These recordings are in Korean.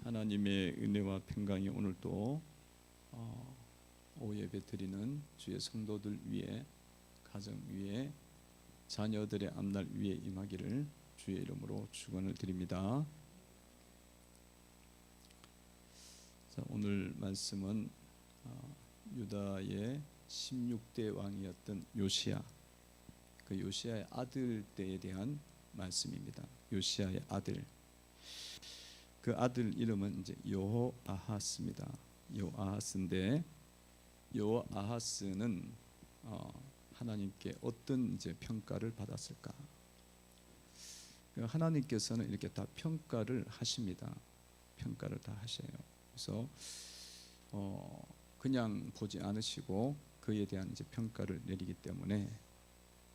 하나님의 은혜와 평강이 오늘 또 오후 예배 드리는 주의 성도들 위에, 가정 위에, 자녀들의 앞날 위에 임하기를 주의 이름으로 축원을 드립니다. 자, 오늘 말씀은 유다의 16대 왕이었던 요시야, 그 요시야의 아들 때에 대한 말씀입니다. 요시야의 아들, 그 아들 이름은 이제 여호아하스입니다. 여호아하스인데, 여호아하스는 하나님께 어떤 이제 평가를 받았을까? 하나님께서는 이렇게 다 평가를 하십니다. 평가를 다 하셔요. 그래서 그냥 보지 않으시고 그에 대한 이제 평가를 내리기 때문에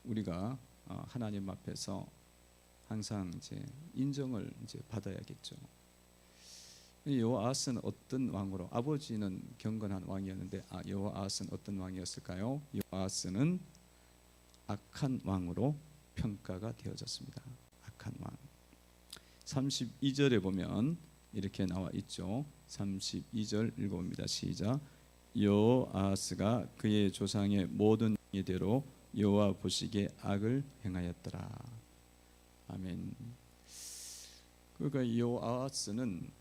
우리가 하나님 앞에서 항상 이제 인정을 이제 받아야겠죠. 여호아하스는 어떤 왕으로, 아버지는 경건한 왕이었는데 여호아하스는 어떤 왕이었을까요? 여호아하스는 악한 왕으로 평가가 되어졌습니다. 악한 왕. 32절에 보면 이렇게 나와 있죠. 32절 읽어봅니다. 시작. 여호아하스가 그의 조상의 모든 예대로 여호와 보시기에 악을 행하였더라. 아멘. 그러니까 여호아하스는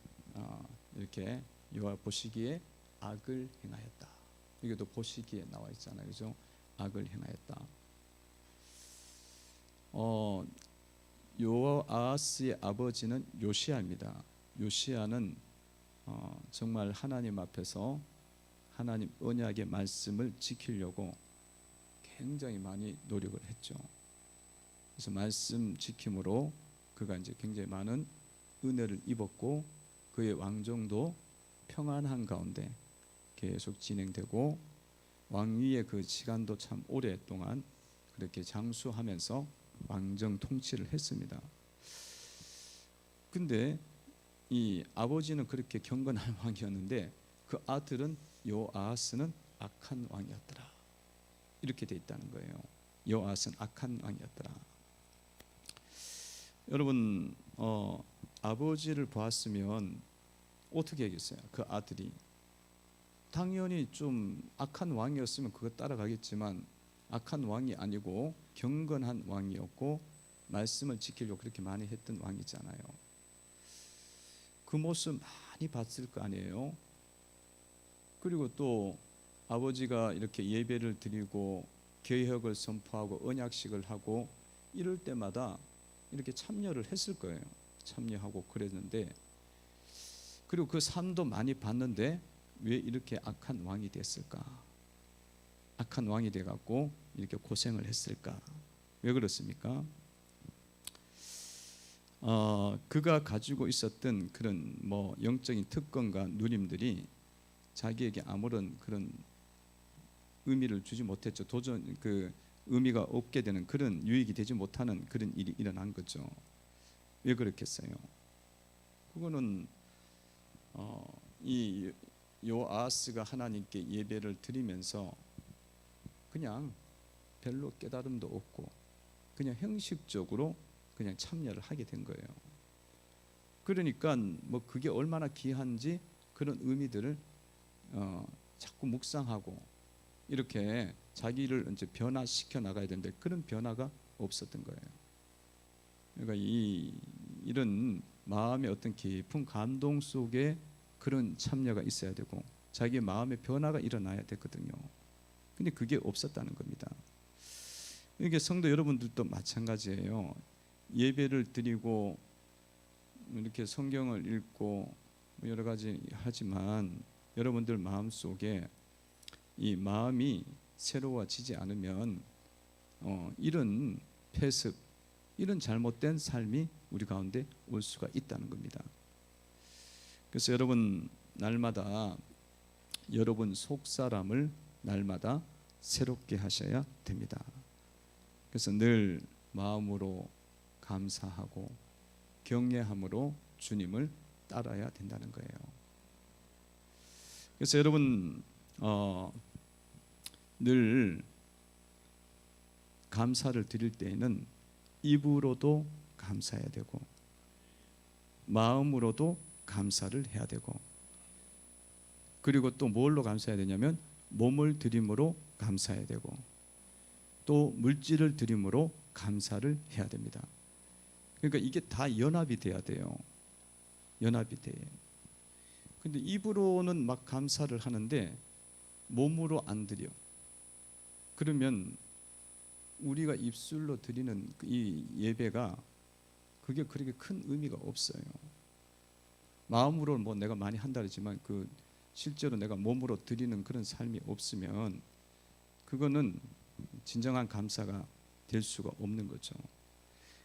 이렇게 여호와 보시기에 악을 행하였다. 이것도 보시기에 나와 있잖아요, 그죠? 악을 행하였다. 여호아하스의 아버지는 요시야입니다. 요시야는 정말 하나님 앞에서 하나님 언약의 말씀을 지키려고 굉장히 많이 노력을 했죠. 그래서 말씀 지킴으로 그가 이제 굉장히 많은 은혜를 입었고, 그의 왕정도 평안한 가운데 계속 진행되고, 왕위의 그 시간도 참 오랫동안 그렇게 장수하면서 왕정 통치를 했습니다. 근데 이 아버지는 그렇게 경건한 왕이었는데 그 아들은 여호아하스는 악한 왕이었더라. 이렇게 돼 있다는 거예요. 여호아하스는 악한 왕이었더라. 여러분, 아버지를 보았으면 어떻게 하겠어요? 그 아들이 당연히 좀 악한 왕이었으면 그거 따라가겠지만, 악한 왕이 아니고 경건한 왕이었고 말씀을 지키려고 그렇게 많이 했던 왕이잖아요. 그 모습 많이 봤을 거 아니에요. 그리고 또 아버지가 이렇게 예배를 드리고 개혁을 선포하고 언약식을 하고 이럴 때마다 이렇게 참여를 했을 거예요. 참여하고 그랬는데, 그리고 그 삶도 많이 봤는데 왜 이렇게 악한 왕이 됐을까? 악한 왕이 돼갖고 이렇게 고생을 했을까? 왜 그렇습니까? 그가 가지고 있었던 그런 영적인 특권과 누림들이 자기에게 아무런 그런 의미를 주지 못했죠. 도전 그 의미가 없게 되는, 그런 유익이 되지 못하는 그런 일이 일어난 거죠. 왜 그렇겠어요? 그거는 이 여호아하스가 하나님께 예배를 드리면서 그냥 별로 깨달음도 없고 그냥 형식적으로 그냥 참여를 하게 된 거예요. 그러니까 그게 얼마나 귀한지 그런 의미들을 자꾸 묵상하고 이렇게 자기를 이제 변화시켜 나가야 되는데 그런 변화가 없었던 거예요. 그러니까 이런 마음의 어떤 깊은 감동 속에 그런 참여가 있어야 되고 자기의 마음의 변화가 일어나야 되거든요. 근데 그게 없었다는 겁니다. 이게 성도 여러분들도 마찬가지예요. 예배를 드리고 이렇게 성경을 읽고 여러 가지 하지만 여러분들 마음 속에 이 마음이 새로워지지 않으면 이런 폐습, 이런 잘못된 삶이 우리 가운데 올 수가 있다는 겁니다. 그래서 여러분, 날마다 여러분 속사람을 날마다 새롭게 하셔야 됩니다. 그래서 늘 마음으로 감사하고 경외함으로 주님을 따라야 된다는 거예요. 그래서 여러분, 늘 감사를 드릴 때에는 입으로도 감사해야 되고 마음으로도 감사를 해야 되고, 그리고 또 뭘로 감사해야 되냐면 몸을 드림으로 감사해야 되고, 또 물질을 드림으로 감사를 해야 됩니다. 그러니까 이게 다 연합이 돼야 돼요. 연합이 돼. 근데 입으로는 막 감사를 하는데 몸으로 안 드려. 그러면 우리가 입술로 드리는 이 예배가 그게 그렇게 큰 의미가 없어요. 마음으로 뭐 내가 많이 한다 그러지만 그 실제로 내가 몸으로 드리는 그런 삶이 없으면 그거는 진정한 감사가 될 수가 없는 거죠.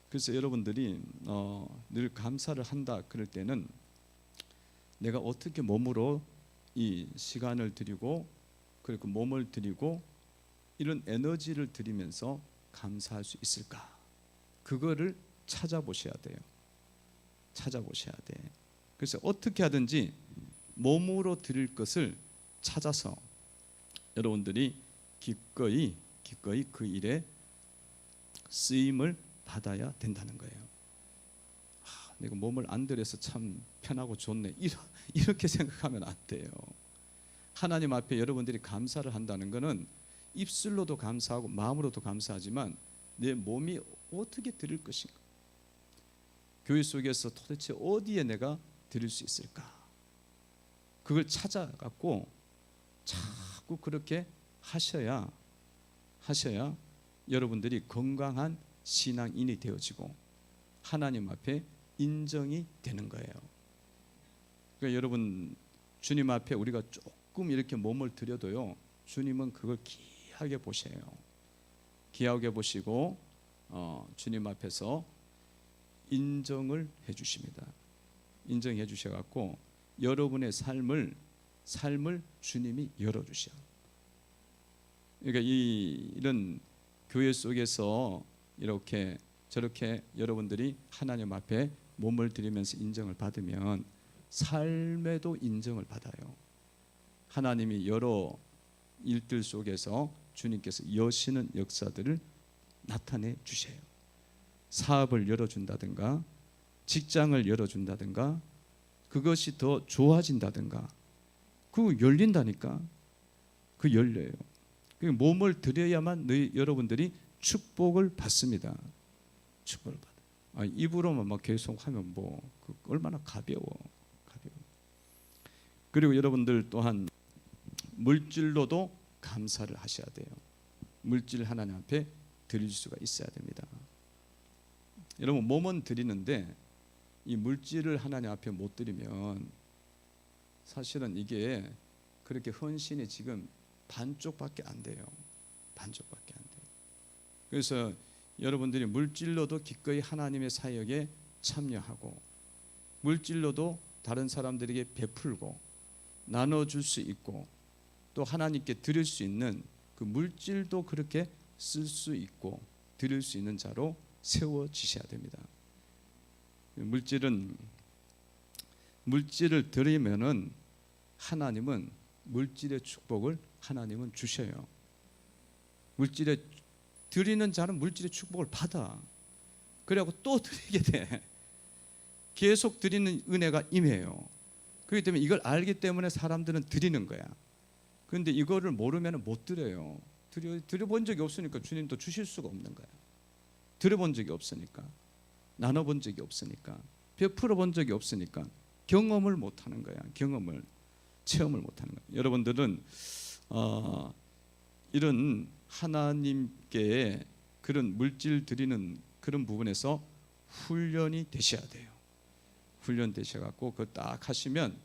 그래서 여러분들이 늘 감사를 한다 그럴 때는 내가 어떻게 몸으로 이 시간을 드리고, 그리고 몸을 드리고 이런 에너지를 드리면서 감사할 수 있을까? 그거를 찾아보셔야 돼요. 찾아보셔야 돼. 그래서 어떻게 하든지 몸으로 드릴 것을 찾아서 여러분들이 기꺼이 그 일에 쓰임을 받아야 된다는 거예요. 내가 몸을 안 들여서 참 편하고 좋네, 이렇게 생각하면 안 돼요. 하나님 앞에 여러분들이 감사를 한다는 것은 입술로도 감사하고 마음으로도 감사하지만 내 몸이 어떻게 드릴 것인가, 교회 속에서 도대체 어디에 내가 드릴 수 있을까, 그걸 찾아갖고 자꾸 그렇게 하셔야 여러분들이 건강한 신앙인이 되어지고 하나님 앞에 인정이 되는 거예요. 그러니까 여러분, 주님 앞에 우리가 조금 이렇게 몸을 드려도요, 주님은 그걸 귀하게 보셔요. 귀하게 보시고 주님 앞에서 인정을 해주십니다. 인정해 주셔갖고 여러분의 삶을 주님이 열어주셔. 그러니까 이런 교회 속에서 이렇게 저렇게 여러분들이 하나님 앞에 몸을 드리면서 인정을 받으면 삶에도 인정을 받아요. 하나님이 여러 일들 속에서 주님께서 여시는 역사들을 나타내 주셔요. 사업을 열어준다든가, 직장을 열어준다든가, 그것이 더 좋아진다든가, 그거 열린다니까. 그 열려요. 몸을 드려야만 여러분들이 축복을 받습니다. 축복을 받아. 입으로만 막 계속 하면 얼마나 가벼워. 그리고 여러분들 또한 물질로도 감사를 하셔야 돼요. 물질 하나님 앞에 드릴 수가 있어야 됩니다. 여러분, 몸은 드리는데 이 물질을 하나님 앞에 못 드리면 사실은 이게 그렇게 헌신이 지금 반쪽밖에 안 돼요. 반쪽밖에 안 돼요. 그래서 여러분들이 물질로도 기꺼이 하나님의 사역에 참여하고, 물질로도 다른 사람들에게 베풀고 나눠줄 수 있고, 또 하나님께 드릴 수 있는 그 물질도 그렇게 쓸 수 있고 드릴 수 있는 자로 세워지셔야 됩니다. 물질을 드리면은 하나님은 물질의 축복을 하나님은 주셔요. 물질에 드리는 자는 물질의 축복을 받아. 그래갖고 또 드리게 돼. 계속 드리는 은혜가 임해요. 그렇기 때문에 이걸 알기 때문에 사람들은 드리는 거야. 그런데 이거를 모르면 못 드려요. 드려본 적이 없으니까 주님도 주실 수가 없는 거야. 드려본 적이 없으니까, 나눠본 적이 없으니까, 베풀어 본 적이 없으니까 경험을 못하는 거야. 체험을 못하는 거야. 여러분들은 이런 하나님께 그런 물질 드리는 그런 부분에서 훈련이 되셔야 돼요. 훈련 되셔갖고 그거 딱 하시면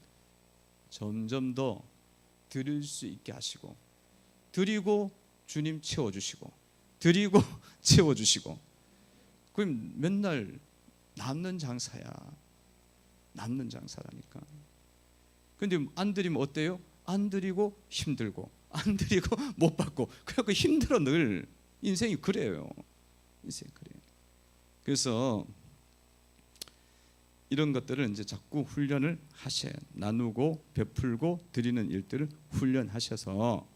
점점 더 드릴 수 있게 하시고, 드리고 주님 채워주시고, 드리고 채워주시고, 그럼 맨날 남는 장사야. 남는 장사라니까. 근데 안 드리면 어때요? 안 드리고 힘들고, 안 드리고 못 받고, 그래갖고 힘들어. 늘 인생이 그래요. 인생이 그래요. 그래서 이런 것들을 이제 자꾸 훈련을 하셔야, 나누고 베풀고 드리는 일들을 훈련하셔서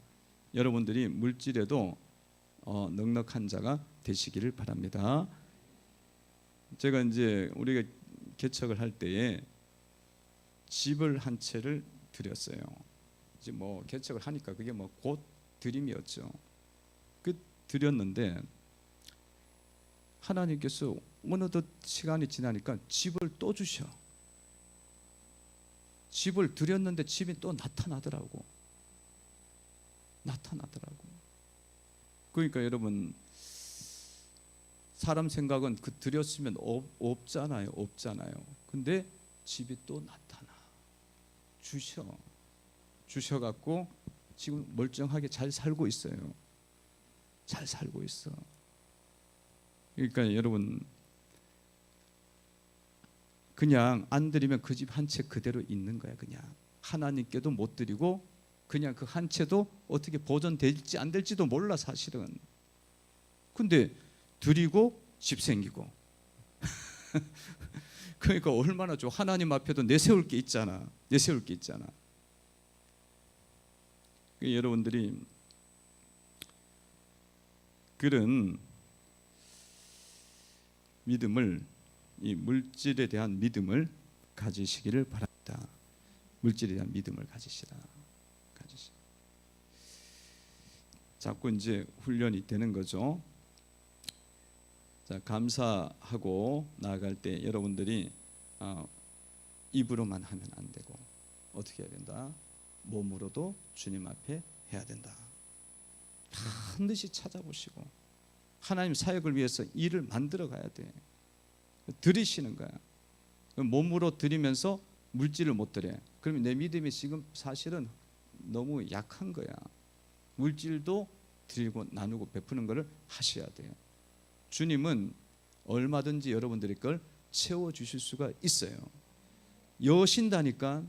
여러분들이 물질에도 넉넉한 자가 되시기를 바랍니다. 제가 이제 우리가 개척을 할 때에 집을 한 채를 드렸어요. 이제 뭐 개척을 하니까 그게 뭐 곧 드림이었죠. 그 드렸는데 하나님께서 어느덧 시간이 지나니까 집을 또 주셔. 집을 드렸는데 집이 또 나타나더라고. 그러니까 여러분, 사람 생각은 그 드렸으면 없잖아요. 근데 집이 또 나타나. 주셔갖고 지금 멀쩡하게 잘 살고 있어요. 잘 살고 있어. 그러니까 여러분, 그냥 안 드리면 그 집 한 채 그대로 있는 거야. 그냥 하나님께도 못 드리고 그냥 그 한 채도 어떻게 보존될지 안 될지도 몰라 사실은. 근데 드리고 집 생기고 그러니까 얼마나 좋아. 하나님 앞에도 내세울 게 있잖아. 여러분들이 그런 믿음을, 이 물질에 대한 믿음을 가지시기를 바랍니다. 물질에 대한 믿음을 가지시라. 자꾸 이제 훈련이 되는 거죠. 자, 감사하고 나아갈 때 여러분들이 입으로만 하면 안 되고 어떻게 해야 된다? 몸으로도 주님 앞에 해야 된다. 반드시 찾아보시고 하나님 사역을 위해서 일을 만들어 가야 돼. 드리시는 거야. 몸으로 드리면서 물질을 못 드려. 그러면 내 믿음이 지금 사실은 너무 약한 거야. 물질도 드리고 나누고 베푸는 것을 하셔야 돼요. 주님은 얼마든지 여러분들의 걸 채워주실 수가 있어요. 여신다니까.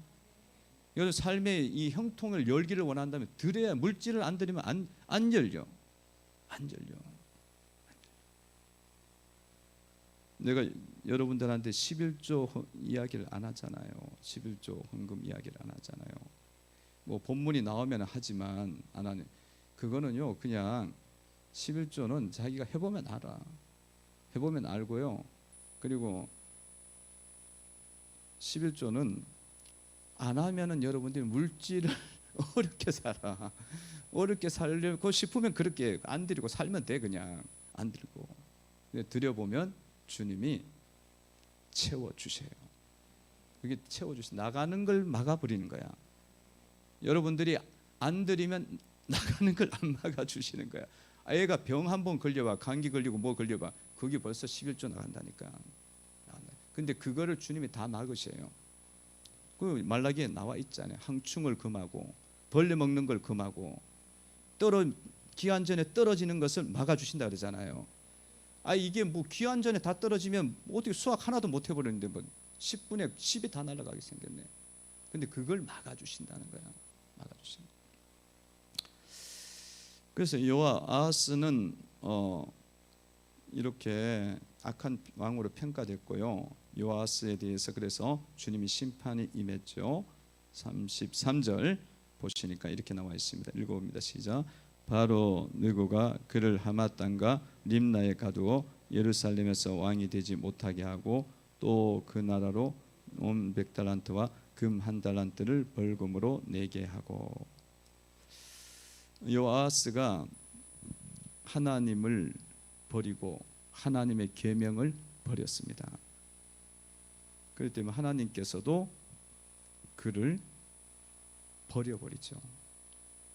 여러분 삶의 이 형통을 열기를 원한다면 드려야. 물질을 안 드리면 안 열려. 내가 여러분들한테 11조 이야기를 안 하잖아요. 11조 헌금 이야기를 안 하잖아요. 뭐 본문이 나오면 하지만 안 하네. 그거는요, 그냥 11조는 자기가 해보면 알아. 해보면 알고요. 그리고 11조는 안 하면은 여러분들이 물질을 어렵게 살아. 어렵게 살려고 싶으면 그렇게 안 드리고 살면 돼. 그냥 안 드리고. 드려보면 주님이 채워주세요. 그게 채워주세요. 나가는 걸 막아버리는 거야. 여러분들이 안 드리면 나가는 걸 안 막아주시는 거야. 애가 병 한 번 걸려봐. 감기 걸리고 뭐 걸려봐. 그게 벌써 11조 나간다니까. 근데 그거를 주님이 다 막으셔요. 그 말라기에 나와 있잖아요. 항충을 금하고 벌레 먹는 걸 금하고 기한 전에 떨어지는 것을 막아주신다 그러잖아요. 이게 뭐 기한 전에 다 떨어지면 어떻게 수학 하나도 못 해버리는데 뭐 10분에 10이 다 날아가게 생겼네. 근데 그걸 막아주신다는 거야. 막아주신다. 그래서 여호아스는 이렇게 악한 왕으로 평가됐고요. 여호아스에 대해서 그래서 주님이 심판이 임했죠. 33절 보시니까 이렇게 나와 있습니다. 읽어봅니다. 시작. 바로 느고가 그를 하맛 땅과 림나에 가두어 예루살렘에서 왕이 되지 못하게 하고 또 그 나라로 온 100달란트와 금 1달란트를 벌금으로 내게 하고. 여호아스가 하나님을 버리고 하나님의 계명을 버렸습니다. 그렇기 때문에 하나님께서도 그를 버려버리죠.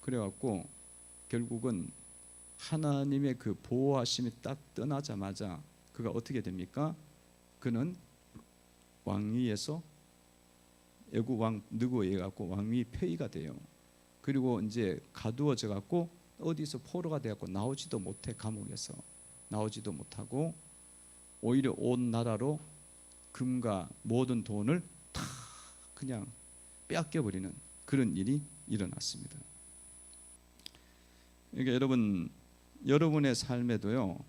그래갖고 결국은 하나님의 그 보호하심이 딱 떠나자마자 그가 어떻게 됩니까? 그는 왕위에서 애국 왕 느고에 갖고 왕위 폐위가 돼요. 그리고 이제 가두어져 갖고 어디서 포로가 되었고 나오지도 못해. 감옥에서 나오지도 못하고 오히려 온 나라로 금과 모든 돈을 다 그냥 빼앗겨버리는 그런 일이 일어났습니다. 그러니까 여러분의 삶에도요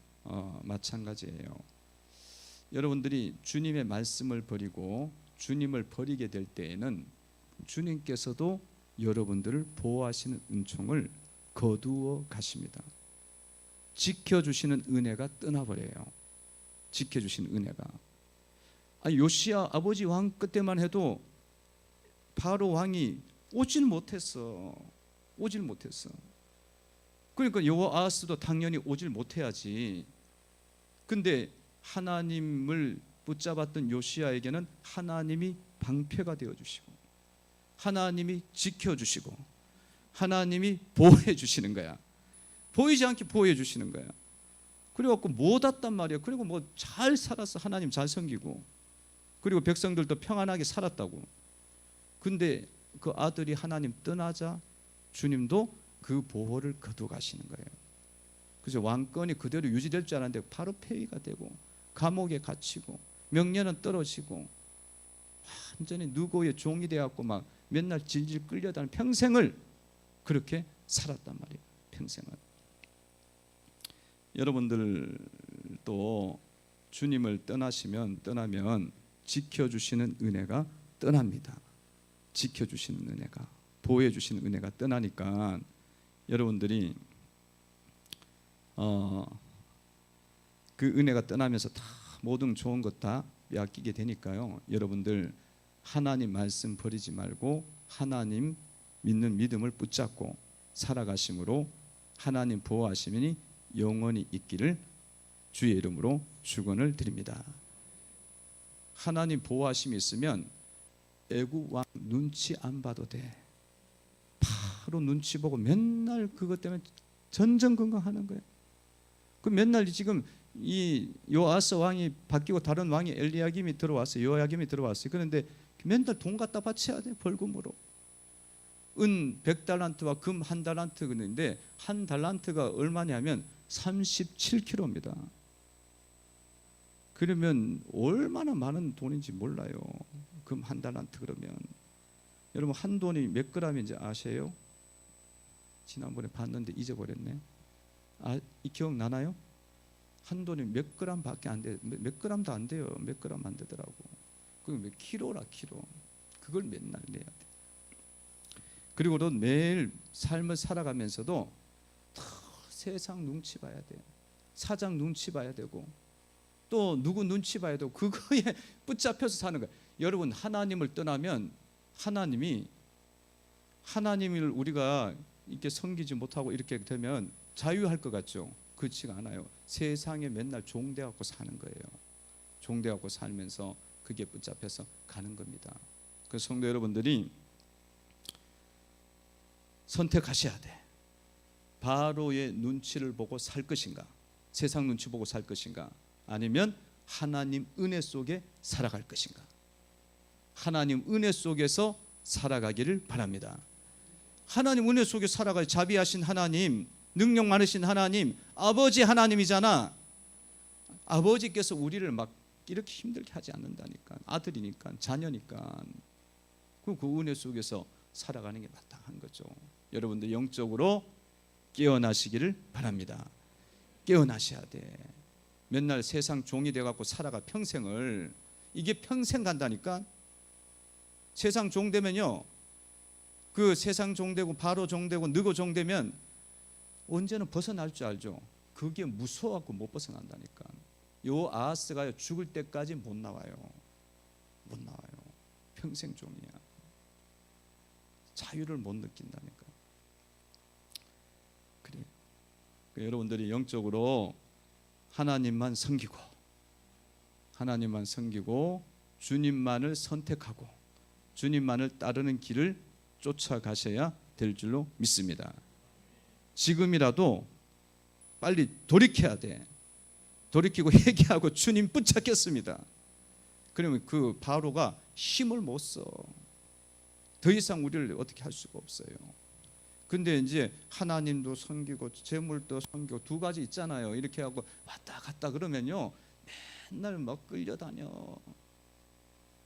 마찬가지예요. 여러분들이 주님의 말씀을 버리고 주님을 버리게 될 때에는 주님께서도 여러분들을 보호하시는 은총을 거두어 가십니다. 지켜주시는 은혜가 떠나버려요. 지켜주시는 은혜가. 요시야 아버지 왕 그때만 해도 바로 왕이 오질 못했어. 오질 못했어. 그러니까 여호아하스도 당연히 오질 못해야지. 근데 하나님을 붙잡았던 요시야에게는 하나님이 방패가 되어 주시고 하나님이 지켜 주시고 하나님이 보호해 주시는 거야. 보이지 않게 보호해 주시는 거야. 그래갖고 못 왔단 말이야. 그리고 뭐 잘 살았어. 하나님 잘 섬기고 그리고 백성들도 평안하게 살았다고. 근데 그 아들이 하나님 떠나자 주님도 그 보호를 거두가시는 거예요. 그래서 왕권이 그대로 유지될 줄 알았는데 바로 폐위가 되고 감옥에 갇히고 명예는 떨어지고 완전히 누구의 종이 되었고 막 맨날 질질 끌려다니는 평생을 그렇게 살았단 말이에요. 평생을. 여러분들도 주님을 떠나면 지켜주시는 은혜가 떠납니다. 지켜주시는 은혜가, 보호해주시는 은혜가 떠나니까 여러분들이 그 은혜가 떠나면서 다 모든 좋은 것 다 빼앗기게 되니까요. 여러분들 하나님 말씀 버리지 말고 하나님 믿는 믿음을 붙잡고 살아가심으로 하나님 보호하심이 영원히 있기를 주의 이름으로 축원을 드립니다. 하나님 보호하심이 있으면 애국 왕 눈치 안 봐도 돼. 바로 눈치 보고 맨날 그것 때문에 전전긍긍하는 거예요. 그 맨날 지금 이 요아스 왕이 바뀌고 다른 왕이 엘리야김이 들어왔어요. 요야김이 들어왔어요. 그런데 맨날 돈 갖다 바쳐야 돼. 벌금으로. 은 100달란트와 금 1달란트 그런데 1달란트가 얼마냐면 37kg입니다. 그러면 얼마나 많은 돈인지 몰라요. 금 1달란트 그러면. 여러분 한 돈이 몇 g인지 아세요? 지난번에 봤는데 잊어버렸네. 이 기억나나요? 한 돈이 몇 g밖에 안 돼요. 몇 g도 안 돼요. 몇 g 안 되더라고. 그게 몇 킬로라 킬로. 그걸 맨날 내야 돼. 그리고도 매일 삶을 살아가면서도 세상 눈치 봐야 돼. 사장 눈치 봐야 되고 또 누구 눈치 봐야 되고 그거에 붙잡혀서 사는 거야. 여러분 하나님을 떠나면 하나님을 우리가 이렇게 섬기지 못하고 이렇게 되면 자유할 것 같죠? 그렇지가 않아요. 세상에 맨날 종돼갖고 사는 거예요. 종돼갖고 살면서 그게 붙잡혀서 가는 겁니다. 그래서 성도 여러분들이 선택하셔야 돼. 바로의 눈치를 보고 살 것인가? 세상 눈치 보고 살 것인가? 아니면 하나님 은혜 속에 살아갈 것인가? 하나님 은혜 속에서 살아가기를 바랍니다. 하나님 은혜 속에 살아갈 자비하신 하나님, 능력 많으신 하나님, 아버지 하나님이잖아. 아버지께서 우리를 막 이렇게 힘들게 하지 않는다니까. 아들이니까, 자녀니까. 그 은혜 속에서 살아가는 게 마땅한 거죠. 여러분들 영적으로 깨어나시기를 바랍니다. 깨어나셔야 돼. 맨날 세상 종이 돼갖고 살아가 평생을. 이게 평생 간다니까. 세상 종 되면요, 그 세상 종 되고 바로 종 되고 느고 종 되면 언제는 벗어날 줄 알죠. 그게 무서워갖고 못 벗어난다니까. 요 아하스가 죽을 때까지 못 나와요. 못 나와요. 평생 종이야. 자유를 못 느낀다니까. 그래. 여러분들이 영적으로 하나님만 섬기고 주님만을 선택하고 주님만을 따르는 길을 쫓아가셔야 될 줄로 믿습니다. 지금이라도 빨리 돌이켜야 돼. 돌이키고 회개하고 주님 붙잡겠습니다. 그러면 그 바로가 힘을 못 써. 더 이상 우리를 어떻게 할 수가 없어요. 근데 이제 하나님도 섬기고 재물도 섬기고 두 가지 있잖아요. 이렇게 하고 왔다 갔다 그러면요 맨날 막 끌려다녀.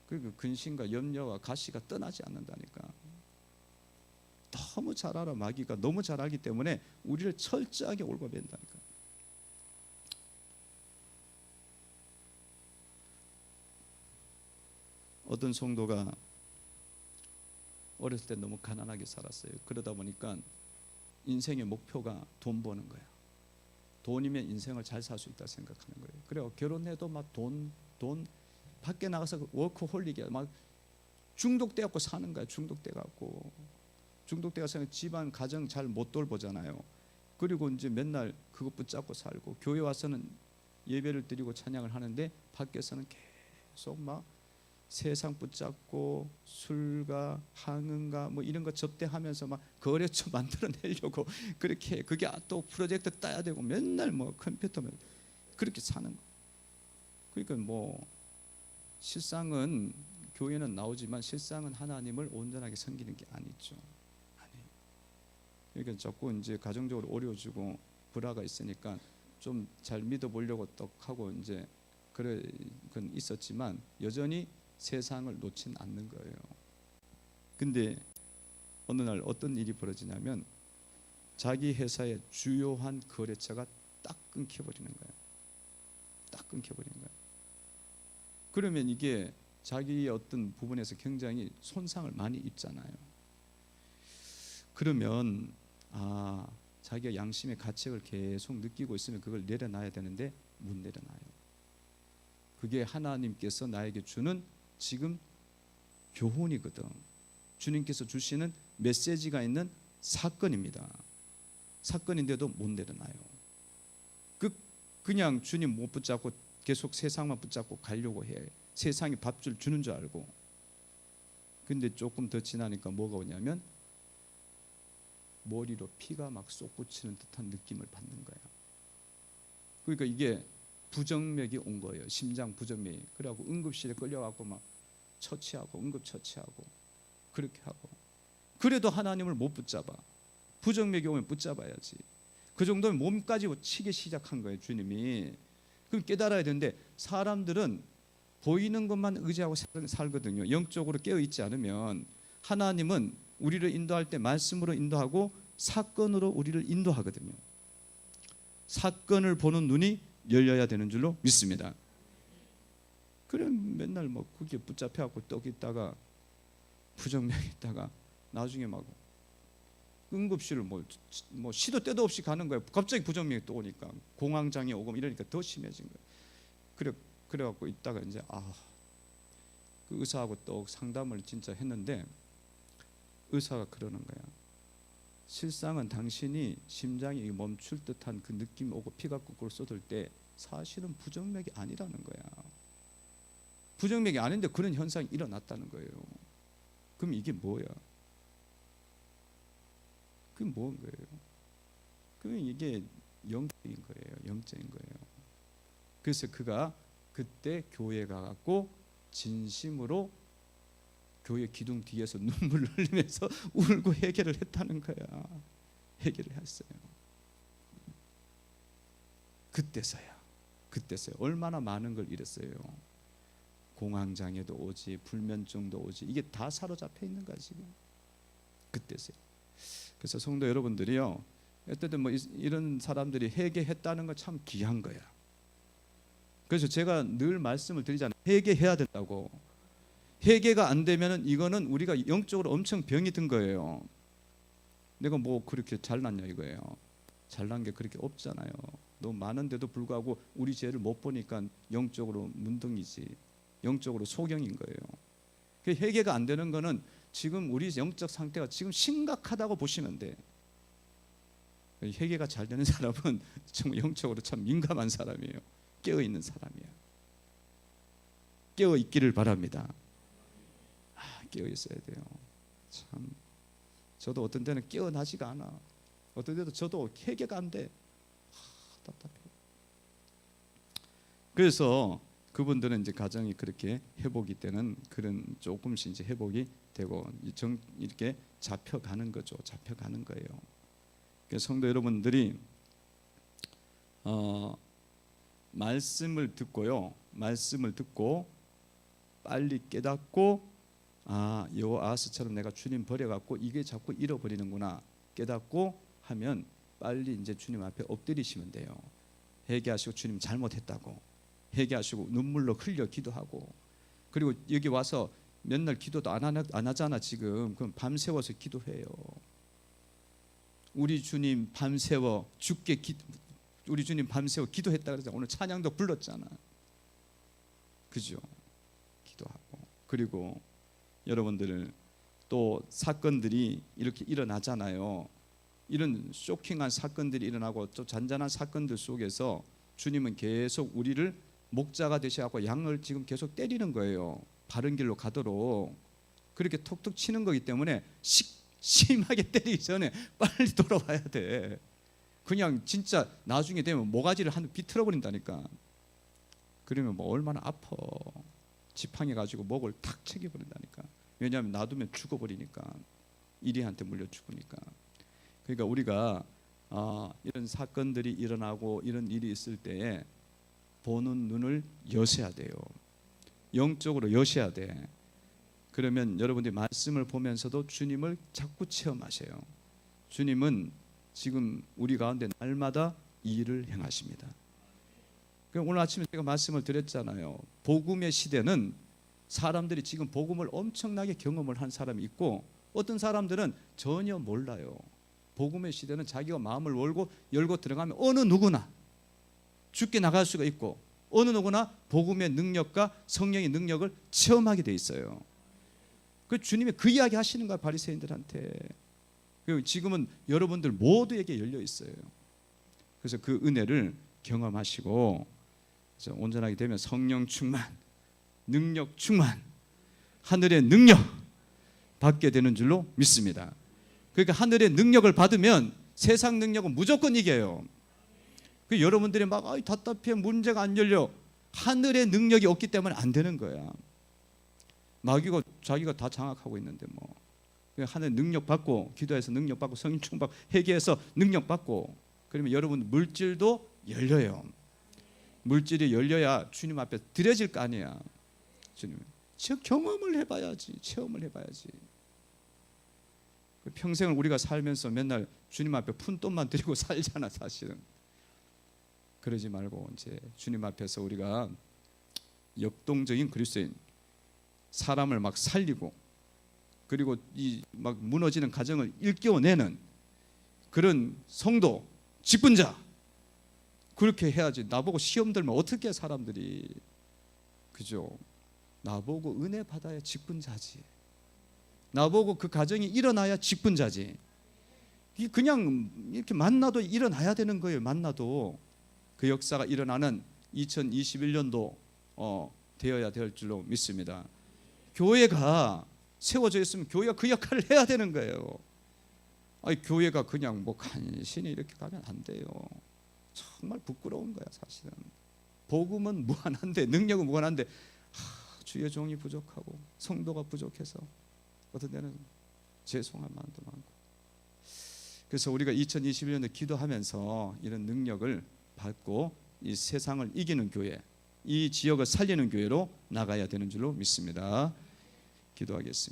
그리고 근심과 염려와 가시가 떠나지 않는다니까. 너무 잘 알아. 마귀가 너무 잘 알기 때문에 우리를 철저하게 올바맨다니까. 어떤 성도가 어렸을 때 너무 가난하게 살았어요. 그러다 보니까 인생의 목표가 돈 버는 거야. 돈이면 인생을 잘 살 수 있다 생각하는 거예요. 그래요. 결혼해도 막 돈 밖에 나가서 워크홀릭이야. 막 중독돼갖고 사는 거야. 중독돼갖고 사는 집안 가정 잘 못 돌보잖아요. 그리고 이제 맨날 그것 붙잡고 살고 교회 와서는 예배를 드리고 찬양을 하는데 밖에서는 계속 막 세상 붙잡고 술과 항응과 뭐 이런 거 접대하면서 막 거래처 만들어내려고 그렇게 그게 또 프로젝트 따야 되고 맨날 뭐 컴퓨터면 그렇게 사는 거. 그러니까 뭐 실상은 교회는 나오지만 실상은 하나님을 온전하게 섬기는 게 아니죠. 아니에요. 그러니까 자꾸 이제 가정적으로 어려워지고 불화가 있으니까 좀 잘 믿어보려고 떡 하고 이제 그래 건 있었지만 여전히 세상을 놓진 않는 거예요. 근데 어느 날 어떤 일이 벌어지냐면 자기 회사의 주요한 거래처가 딱 끊겨버리는 거예요. 딱 끊겨버리는 거예요. 그러면 이게 자기의 어떤 부분에서 굉장히 손상을 많이 입잖아요. 그러면 자기가 양심의 가책을 계속 느끼고 있으면 그걸 내려놔야 되는데 못 내려놔요. 그게 하나님께서 나에게 주는 지금 교훈이거든. 주님께서 주시는 메시지가 있는 사건입니다. 사건인데도 못 내려놔요. 그냥 주님 못 붙잡고 계속 세상만 붙잡고 가려고 해. 세상이 밥줄 주는 줄 알고. 근데 조금 더 지나니까 뭐가 오냐면 머리로 피가 막 쏟구치는 듯한 느낌을 받는 거야. 그러니까 이게 부정맥이 온 거예요. 심장 부정맥이. 그래갖고 응급실에 끌려갖고 막 처치하고 응급처치하고 그렇게 하고. 그래도 하나님을 못 붙잡아. 부정맥이 오면 붙잡아야지. 그 정도면 몸까지 치기 시작한 거예요. 주님이. 그럼 깨달아야 되는데 사람들은 보이는 것만 의지하고 살거든요. 영적으로 깨어있지 않으면. 하나님은 우리를 인도할 때 말씀으로 인도하고 사건으로 우리를 인도하거든요. 사건을 보는 눈이 열려야 되는 줄로 믿습니다. 그럼 맨날 뭐 그게 붙잡혀갖고 떡 있다가 부정맥 있다가 나중에 막 응급실을 뭐 시도 때도 없이 가는 거예요. 갑자기 부정맥이 또 오니까 공황장애 오고 이러니까 더 심해진 거예요. 그래갖고 있다가 이제 그 의사하고 또 상담을 진짜 했는데 의사가 그러는 거야. 실상은 당신이 심장이 멈출 듯한 그 느낌 오고 피가 거꾸로 쏟을 때 사실은 부정맥이 아니라는 거야. 부정맥이 아닌데 그런 현상이 일어났다는 거예요. 그럼 이게 뭐야? 그게 뭔 거예요? 그러면 이게 영적인 거예요. 영적인 거예요. 그래서 그가 그때 교회에 가갖고 진심으로 교회 기둥 뒤에서 눈물을 흘리면서 울고 해결을 했다는 거야. 해결을 했어요. 그때서야 얼마나 많은 걸 잃었어요. 공황장애도 오지, 불면증도 오지, 이게 다 사로잡혀 있는 거야 지금. 그때서야. 그래서 성도 여러분들이요, 어쨌든 뭐 이런 사람들이 회개했다는 거 참 귀한 거야. 그래서 제가 늘 말씀을 드리잖아요. 회개해야 된다고. 회개가 안 되면은 이거는 우리가 영적으로 엄청 병이 든 거예요. 내가 뭐 그렇게 잘났냐 이거예요. 잘난 게 그렇게 없잖아요. 너무 많은데도 불구하고 우리 죄를 못 보니까 영적으로 문둥이지. 영적으로 소경인 거예요. 회개가 안 되는 거는 지금 우리 영적 상태가 지금 심각하다고 보시면 돼. 회개가 잘 되는 사람은 정말 영적으로 참 민감한 사람이에요. 깨어 있는 사람이야. 깨어 있기를 바랍니다. 깨어 있어야 돼요. 참 저도 어떤 때는 깨어나지가 않아. 어떤 때도 저도 회개가 안 돼. 답답해. 그래서 그분들은 이제 가정이 그렇게 회복이 되는 그런 조금씩 이제 회복이 되고 이렇게 잡혀가는 거죠. 잡혀가는 거예요. 그래서 성도 여러분들이 말씀을 듣고요. 말씀을 듣고 빨리 깨닫고 여호아하스처럼 내가 주님 버려갖고 이게 자꾸 잃어버리는구나 깨닫고 하면 빨리 이제 주님 앞에 엎드리시면 돼요. 회개하시고 주님 잘못했다고 회개하시고 눈물로 흘려 기도하고 그리고 여기 와서 맨날 기도도 안 하잖아 지금. 그럼 밤새워서 기도해요. 우리 주님 밤새워 우리 주님 밤새워 기도했다 그러잖아. 오늘 찬양도 불렀잖아. 그죠? 기도하고 그리고 여러분들 또 사건들이 이렇게 일어나잖아요. 이런 쇼킹한 사건들이 일어나고 또 잔잔한 사건들 속에서 주님은 계속 우리를 목자가 되셔갖고 양을 지금 계속 때리는 거예요. 바른 길로 가도록 그렇게 톡톡 치는 거기 때문에 심하게 때리기 전에 빨리 돌아와야 돼. 그냥 진짜 나중에 되면 모가지를 한 비틀어 버린다니까. 그러면 뭐 얼마나 아파. 지팡이 가지고 목을 탁 채겨 버린다니까. 왜냐하면 놔두면 죽어버리니까. 이리한테 물려 죽으니까. 그러니까 우리가 이런 사건들이 일어나고 이런 일이 있을 때에 보는 눈을 여셔야 돼요. 영적으로 여셔야 돼. 그러면 여러분들이 말씀을 보면서도 주님을 자꾸 체험하세요. 주님은 지금 우리 가운데 날마다 이 일을 행하십니다. 오늘 아침에 제가 말씀을 드렸잖아요. 복음의 시대는 사람들이 지금 복음을 엄청나게 경험을 한 사람이 있고 어떤 사람들은 전혀 몰라요. 복음의 시대는 자기가 마음을 열고 들어가면 어느 누구나 죽게 나갈 수가 있고 어느 누구나 복음의 능력과 성령의 능력을 체험하게 돼 있어요. 그 주님이 그 이야기 하시는 거야 바리새인들한테. 지금은 여러분들 모두에게 열려 있어요. 그래서 그 은혜를 경험하시고 온전하게 되면 성령 충만, 능력 충만, 하늘의 능력 받게 되는 줄로 믿습니다. 그러니까 하늘의 능력을 받으면 세상 능력은 무조건 이겨요. 여러분들이 막 답답해 문제가 안 열려. 하늘의 능력이 없기 때문에 안 되는 거야. 마귀가 자기가 다 장악하고 있는데 뭐 하늘 능력 받고 기도해서 능력 받고 성령 충만 받고 회개해서 능력 받고 그러면 여러분 물질도 열려요. 물질이 열려야 주님 앞에 드려질 거 아니야. 주님 경험을 해봐야지. 체험을 해봐야지. 평생을 우리가 살면서 맨날 주님 앞에 푼돈만 드리고 살잖아 사실은. 그러지 말고 이제 주님 앞에서 우리가 역동적인 그리스도인, 사람을 막 살리고 그리고 이 막 무너지는 가정을 일깨워내는 그런 성도, 직분자 그렇게 해야지. 나보고 시험 들면 어떻게 해 사람들이. 그죠? 나보고 은혜 받아야 직분자지. 나보고 그 가정이 일어나야 직분자지. 그냥 이렇게 만나도 일어나야 되는 거예요. 만나도 그 역사가 일어나는 2021년도 되어야 될 줄로 믿습니다. 교회가 세워져 있으면 교회가 그 역할을 해야 되는 거예요. 교회가 그냥 뭐 간신히 이렇게 가면 안 돼요. 정말 부끄러운 거야 사실은. 복음은 무한한데 능력은 무한한데 주의 종이 부족하고 성도가 부족해서 어떤 때는 죄송한 마음도 많고. 그래서 우리가 2021년에 기도하면서 이런 능력을 받고 이 세상을 이기는 교회, 이 지역을 살리는 교회로 나가야 되는 줄로 믿습니다. 기도하겠습니다.